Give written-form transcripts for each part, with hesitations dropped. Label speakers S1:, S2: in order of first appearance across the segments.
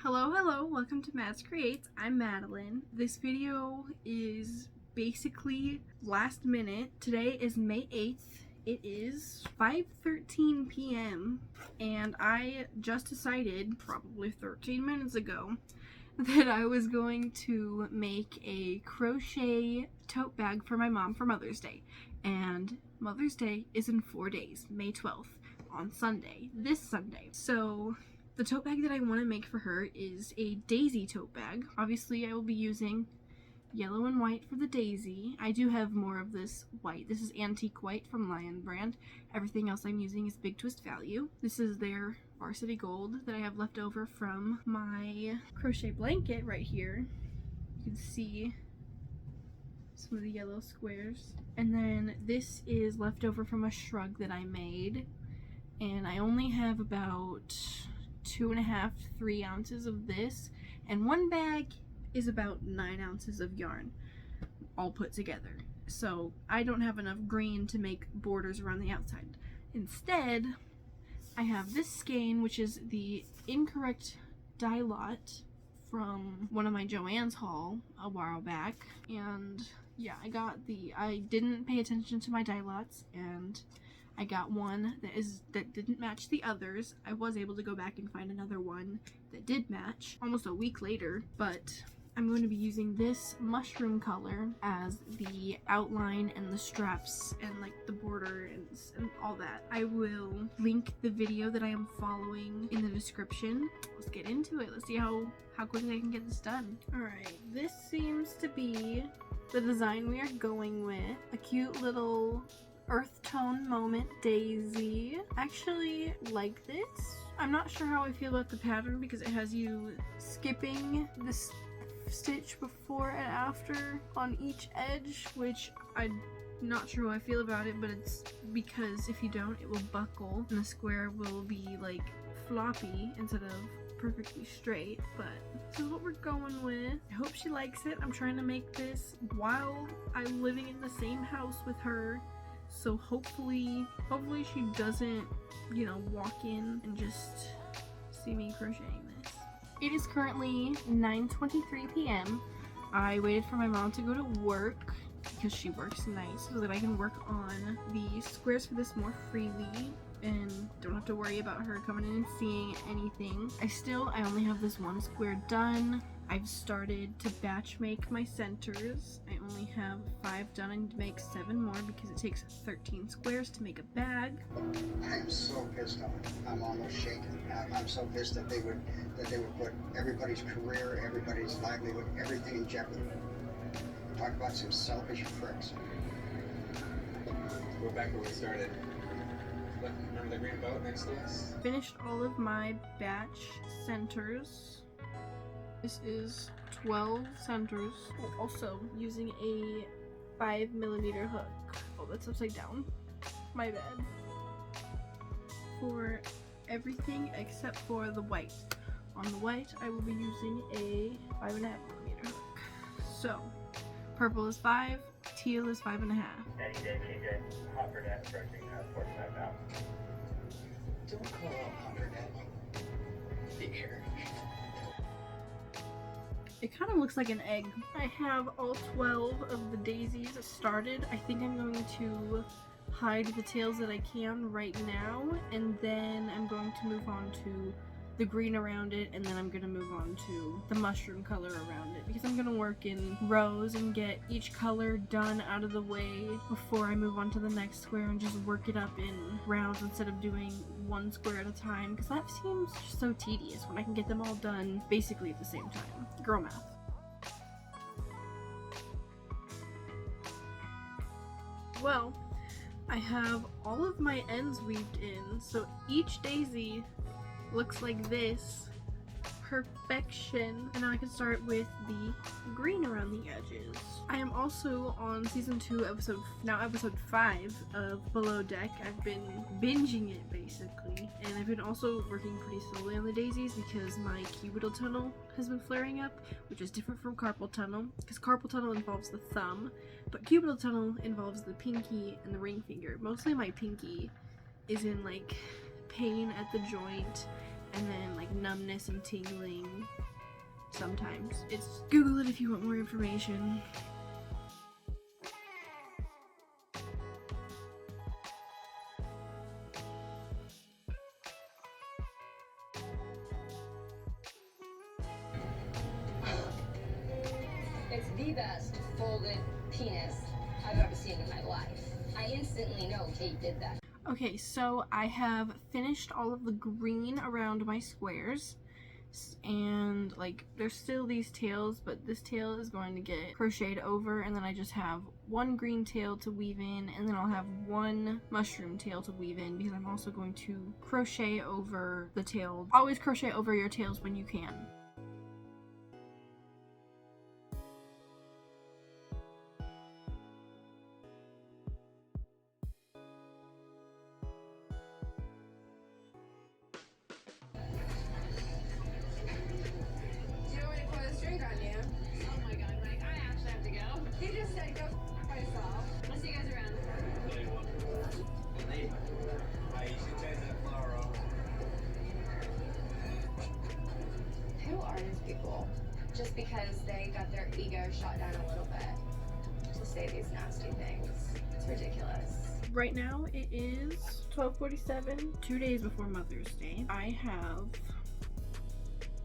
S1: Hello, welcome to Mads Creates. I'm Madeline. This video is basically last minute. Today is May 8th. It is 5:13 p.m. and I just decided, probably 13 minutes ago, that I was going to make a crochet tote bag for my mom for Mother's Day. And Mother's Day is in 4 days, May 12th, on Sunday, this Sunday. So the tote bag that I want to make for her is a daisy tote bag. Obviously, I will be using yellow and white for the daisy. I do have more of this white. This is antique white from Lion brand. Everything else I'm using is Big Twist Value. This is their varsity gold that I have left over from my crochet blanket right here. You can see some of the yellow squares. And then this is left over from a shrug that I made. And I only have about 2.5 to 3 ounces of this, and one bag is about 9 ounces of yarn all put together. So I don't have enough green to make borders around the outside. Instead, I have this skein, which is the incorrect dye lot from one of my Joann's haul a while back. And yeah, I didn't pay attention to my dye lots, and I got one that didn't match the others. I was able to go back and find another one that did match almost a week later, but I'm going to be using this mushroom color as the outline and the straps and like the border and all that. I will link the video that I am following in the description. Let's get into it. Let's see how quickly I can get this done. Alright, this seems to be the design we are going with. A cute little earth tone moment daisy. Actually like this. I'm not sure how I feel about the pattern because it has you skipping this stitch before and after on each edge, which I'm not sure how I feel about it, but it's because if you don't, it will buckle and the square will be like floppy instead of perfectly straight. But this is what we're going with. I hope she likes it. I'm trying to make this while I'm living in the same house with her. So hopefully she doesn't, walk in and just see me crocheting this. It is currently 9:23 p.m. I waited for my mom to go to work because she works nights so that I can work on the squares for this more freely and don't have to worry about her coming in and seeing anything. I only have this one square done. I've started to batch make my centers. I only have 5 done. I need to make 7 more because it takes 13 squares to make a bag.
S2: I'm so pissed off. I'm almost shaking. I'm so pissed that they would put everybody's career, everybody's livelihood, everything in jeopardy. Talk about some selfish pricks.
S3: Go back where we started. Look, remember the green boat next to us?
S1: Finished all of my batch centers. This is 12 centers. Also using a 5mm hook. Oh, that's upside down. My bad. For everything except for the white. On the white, I will be using a 5.5mm hook. So, purple is 5, teal is 5.5.
S4: Any day, Hopper Dad approaching 45 now.
S2: Don't call out Hopper Dad. Big hair.
S1: It kind of looks like an egg. I have all 12 of the daisies started. I think I'm going to hide the tails that I can right now, and then I'm going to move on to the green around it, and then I'm going to move on to the mushroom color around it because I'm going to work in rows and get each color done out of the way before I move on to the next square and just work it up in rounds instead of doing one square at a time, because that seems just so tedious when I can get them all done basically at the same time. Girl math. Well, I have all of my ends weaved in, so each daisy looks like this. Perfection. And now I can start with the green around the edges. I am also on season 2 episode 5 of Below Deck. I've been binging it basically, and I've been also working pretty slowly on the daisies because my cubital tunnel has been flaring up, which is different from carpal tunnel because carpal tunnel involves the thumb, but cubital tunnel involves the pinky and the ring finger. Mostly my pinky is in like pain at the joint and then like numbness and tingling sometimes. It's Google it if you want more information.
S5: It's the best folded penis I've ever seen in my life. I instantly know Kate did that.
S1: Okay, so I have finished all of the green around my squares, and like there's still these tails, but this tail is going to get crocheted over, and then I just have one green tail to weave in, and then I'll have one mushroom tail to weave in, because I'm also going to crochet over the tail. Always crochet over your tails when you can.
S5: Who are these people? Just because they got their ego shot down a little bit to say these nasty things. It's ridiculous.
S1: Right now it is 12:47, 2 days before Mother's Day. I have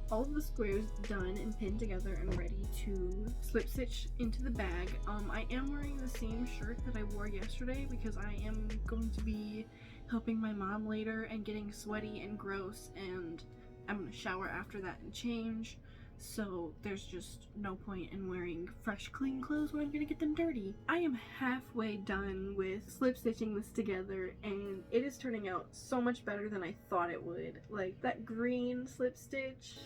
S1: all of the squares done and pinned together and ready to slip stitch into the bag. I am wearing the same shirt that I wore yesterday because I am going to be helping my mom later and getting sweaty and gross, and I'm gonna shower after that and change. So there's just no point in wearing fresh, clean clothes when I'm gonna get them dirty. I am halfway done with slip stitching this together, and it is turning out so much better than I thought it would. Like that green slip stitch,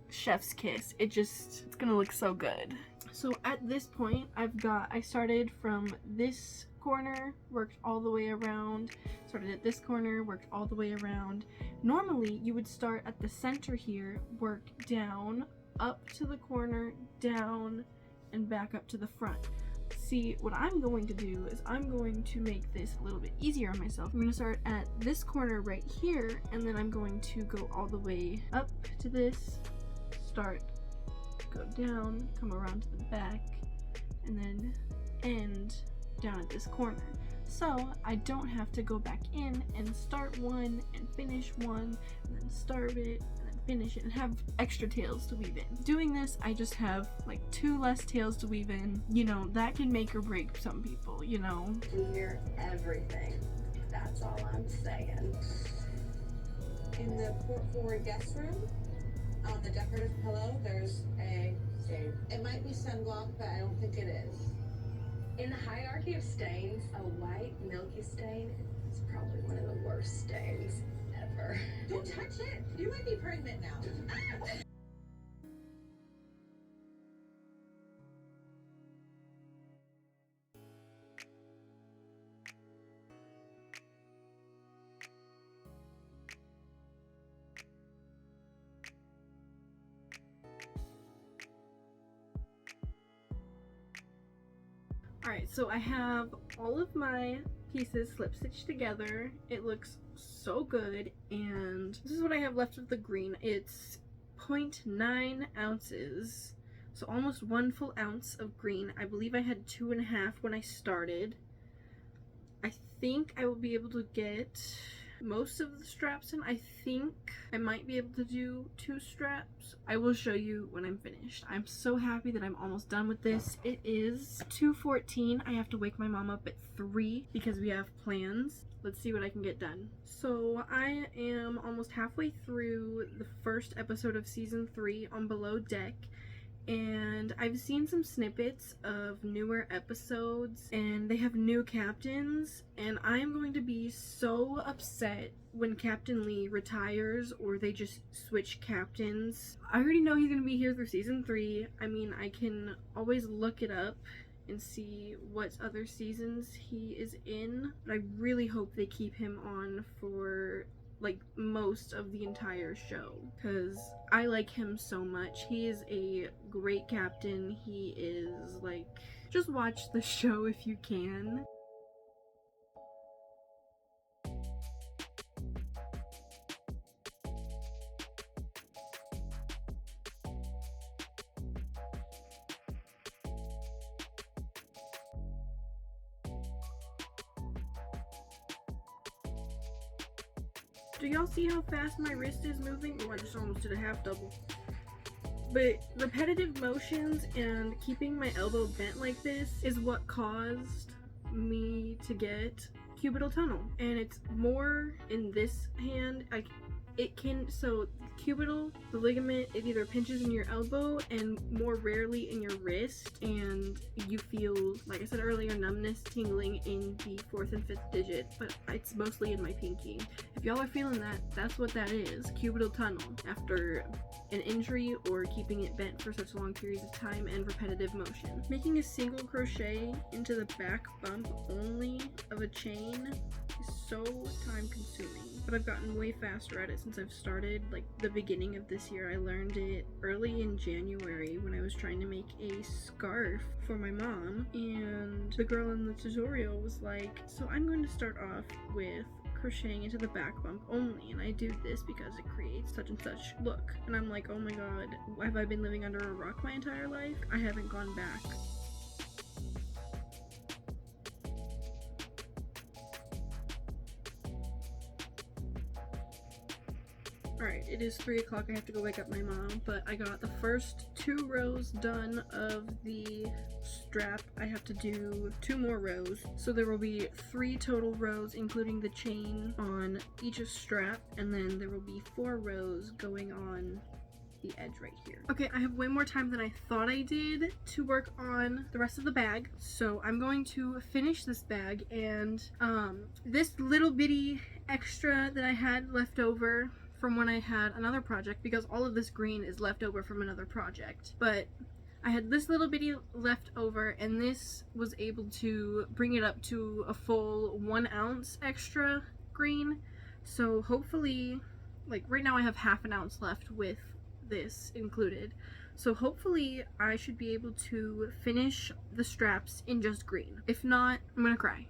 S1: chef's kiss. It's gonna look so good. So at this point, I started from this corner, worked all the way around, started at this corner, worked all the way around. Normally you would start at the center here, work down, up to the corner, down, and back up to the front. See, what I'm going to do is I'm going to make this a little bit easier on myself. I'm going to start at this corner right here, and then I'm going to go all the way up to this, start, go down, come around to the back, and then end down at this corner. So I don't have to go back in and start one and finish one and then start it and then finish it and have extra tails to weave in. Doing this, I just have like 2 less tails to weave in. You know, that can make or break some people, you know.
S5: You can hear everything. That's all I'm saying.
S6: In the port forward guest room, on the decorative pillow, there's a stain. It might be sunblock, but I don't think it is.
S5: In the hierarchy of stains, a white milky stain is probably one of the worst stains ever.
S6: Don't touch it. You might be pregnant now.
S1: Alright, so I have all of my pieces slip stitched together. It looks so good, and this is what I have left of the green. It's 0.9 ounces, so almost 1 full ounce of green. I believe I had 2.5 when I started. I think I will be able to get most of the straps in. I think I might be able to do 2 straps. I will show you when I'm finished. I'm so happy that I'm almost done with this. It is 2:14. I have to wake my mom up at 3 because we have plans. Let's see what I can get done. So I am almost halfway through the first episode of season 3 on Below Deck, and I've seen some snippets of newer episodes, and they have new captains, and I'm going to be so upset when Captain Lee retires or they just switch captains. I already know he's gonna be here through season 3. I mean, I can always look it up and see what other seasons he is in, but I really hope they keep him on for like most of the entire show, because I like him so much. He is a great captain. He is like, just watch the show if you can. Do y'all see how fast my wrist is moving? Oh, I just almost did a half double. But repetitive motions and keeping my elbow bent like this is what caused me to get cubital tunnel. And it's more in this hand. So cubital, the ligament, it either pinches in your elbow and more rarely in your wrist, and you feel, like I said earlier, numbness, tingling in the 4th and 5th digit, but it's mostly in my pinky. If y'all are feeling that, that's what that is, cubital tunnel, after an injury or keeping it bent for such long periods of time and repetitive motion. Making a single crochet into the back bump only of a chain is so time consuming, but I've gotten way faster at it since I've started. Like the beginning of this year, I learned it early in January when I was trying to make a scarf for my mom, and the girl in the tutorial was like, so I'm going to start off with crocheting into the back bump only, and I do this because it creates such and such look. And I'm like, oh my god, have I been living under a rock my entire life? I haven't gone back. Alright, it is 3 o'clock, I have to go wake up my mom, but I got the first 2 rows done of the strap. I have to do 2 more rows, so there will be 3 total rows including the chain on each strap, and then there will be 4 rows going on the edge right here. Okay, I have way more time than I thought I did to work on the rest of the bag, so I'm going to finish this bag, and this little bitty extra that I had left over from when I had another project, because all of this green is left over from another project, but I had this little bitty left over, and this was able to bring it up to a full 1 ounce extra green. So hopefully, like right now I have half an ounce left with this included, so hopefully I should be able to finish the straps in just green. If not, I'm gonna cry.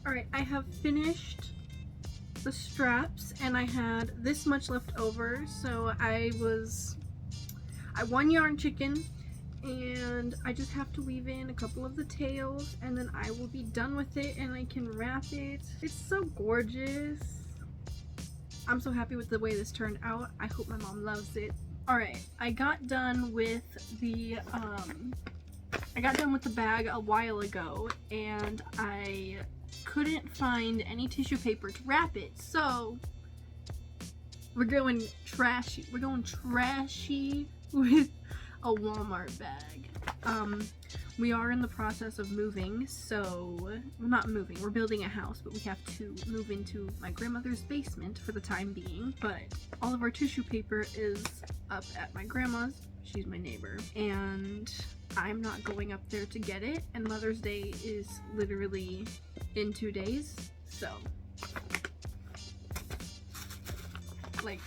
S1: Alright, I have finished the straps, and I had this much left over, so I won yarn chicken, and I just have to weave in a couple of the tails, and then I will be done with it, and I can wrap it. It's so gorgeous. I'm so happy with the way this turned out. I hope my mom loves it. Alright, I got done with the bag a while ago, and I couldn't find any tissue paper to wrap it, so we're going trashy. We're going trashy with a Walmart bag. We are in the process of moving, so, well, not moving, we're building a house, but we have to move into my grandmother's basement for the time being. But all of our tissue paper is up at my grandma's. She's my neighbor, and I'm not going up there to get it, and Mother's Day is literally in 2 days, so like,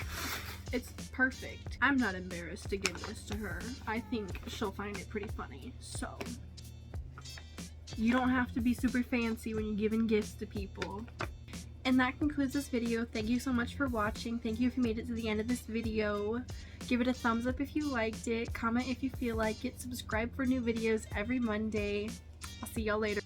S1: it's perfect. I'm not embarrassed to give this to her. I think she'll find it pretty funny. So you don't have to be super fancy when you're giving gifts to people. And that concludes this video. Thank you so much for watching. Thank you if you made it to the end of this video. Give it a thumbs up if you liked it. Comment if you feel like it. Subscribe for new videos every Monday. I'll see y'all later.